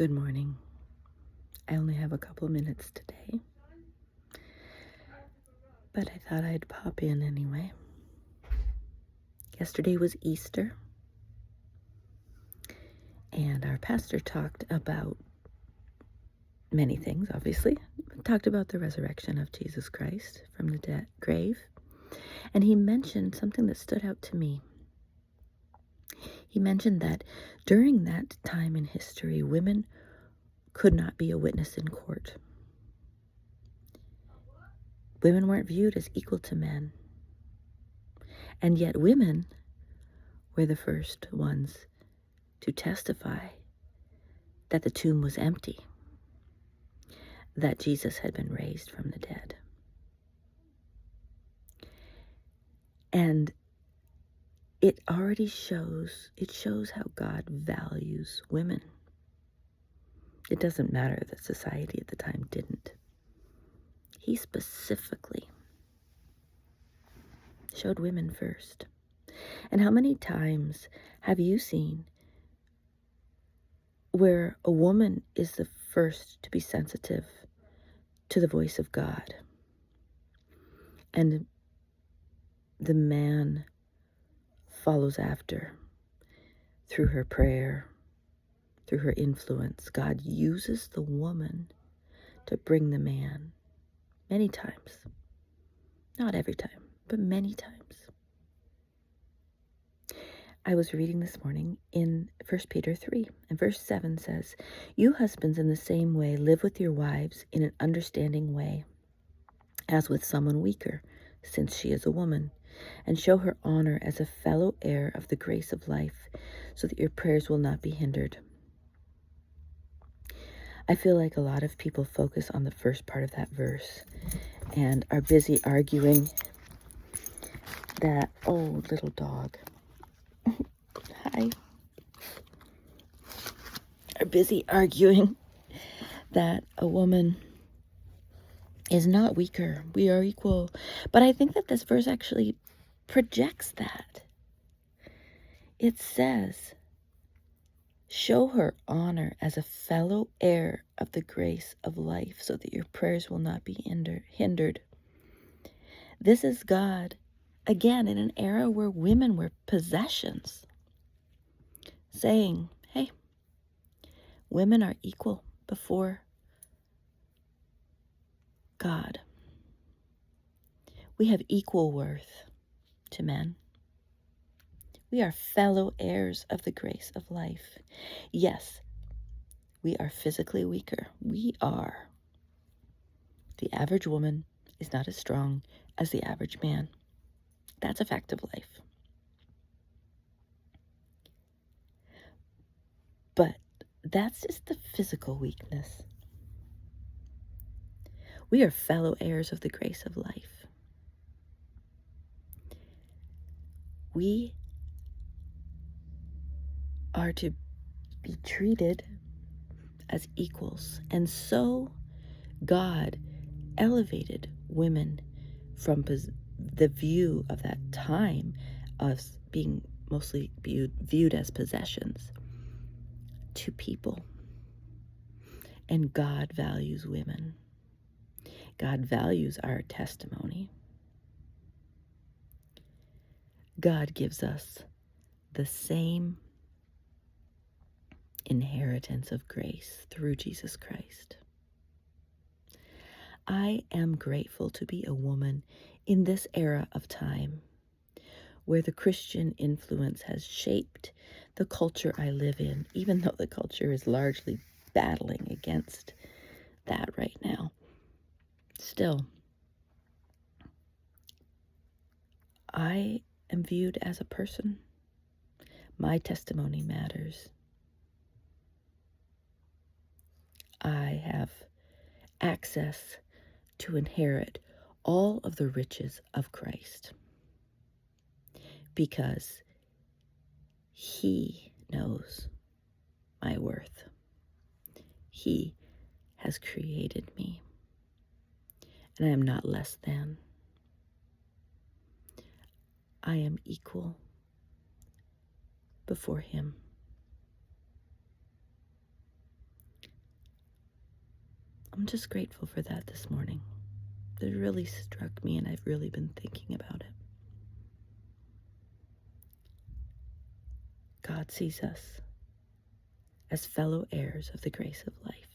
Good morning. I only have a couple minutes today, but I thought I'd pop in anyway. Yesterday was Easter, and our pastor talked about many things, obviously. Talked about the resurrection of Jesus Christ from the grave, and he mentioned something that stood out to me. He mentioned that during that time in history, women could not be a witness in court. Women weren't viewed as equal to men, and yet women were the first ones to testify that the tomb was empty, that Jesus had been raised from the dead. And it shows how God values women. It doesn't matter that society at the time didn't. He specifically showed women first. And how many times have you seen where a woman is the first to be sensitive to the voice of God, and the man follows after through her prayer, through her influence? God uses the woman to bring the man many times. Not every time, but many times. I was reading this morning in 1 Peter 3, and verse 7 says, "You husbands in the same way live with your wives in an understanding way, as with someone weaker, since she is a woman, and show her honor as a fellow heir of the grace of life, so that your prayers will not be hindered." I feel like a lot of people focus on the first part of that verse and are busy arguing that, oh, little dog, hi, are busy arguing that a woman is not weaker. We are equal. But I think that this verse actually projects that. It says, show her honor as a fellow heir of the grace of life, so that your prayers will not be hindered. This is God, again, in an era where women were possessions, saying, hey, women are equal before God. We have equal worth to men. We are fellow heirs of the grace of life. Yes, we are physically weaker. We are. The average woman is not as strong as the average man. That's a fact of life. But that's just the physical weakness. We are fellow heirs of the grace of life. We are to be treated as equals. And so God elevated women from the view of that time of being mostly viewed as possessions to people. And God values women. God values our testimony. God gives us the same inheritance of grace through Jesus Christ. I am grateful to be a woman in this era of time where the Christian influence has shaped the culture I live in, even though the culture is largely battling against that right now. Still, I am viewed as a person. My testimony matters. I have access to inherit all of the riches of Christ because He knows my worth. He has created me, and I am not less than. I am equal before Him. I'm just grateful for that this morning. It really struck me, and I've really been thinking about it. God sees us as fellow heirs of the grace of life.